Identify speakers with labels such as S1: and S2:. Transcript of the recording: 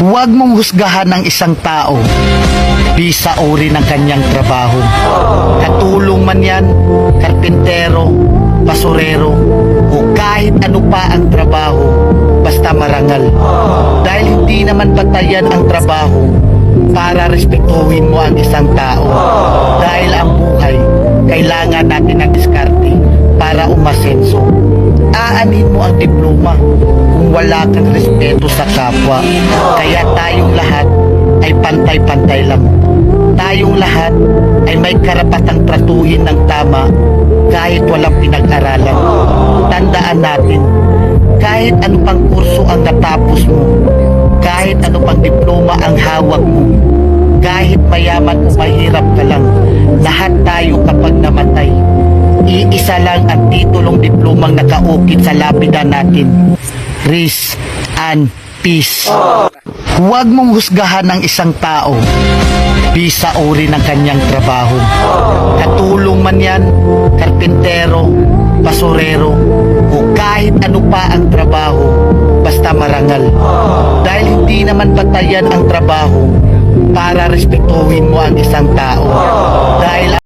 S1: Huwag mong husgahan ang isang tao bisa uri ng kanyang trabaho. Katulong man yan, karpintero, basurero, o kahit ano pa ang trabaho, basta marangal. Dahil hindi naman batayan ang trabaho para respetuhin mo ang isang tao. Dahil ang buhay, kailangan natin ng diskarte para umasenso. Aanin mo ang diploma kung wala kang respeto sa kapwa. Kaya tayong lahat ay pantay-pantay lang. Tayong lahat ay may karapatang tratuhin ng tama kahit walang pinag-aralan. Tandaan natin, kahit ano pang kurso ang natapos mo, kahit ano pang diploma ang hawak mo, kahit mayaman o mahirap ka lang, lahat tayo kapag namatay, iisa lang ang titulong diplomang nakaukit sa lapida natin: Rest and Peace. Huwag mong husgahan ang isang tao bisa uri ng kanyang trabaho. Katulong man yan, karpintero, basurero, o kahit ano pa ang trabaho, basta marangal. Dahil hindi naman batayan ang trabaho para respetuhin mo ang isang tao. Dahil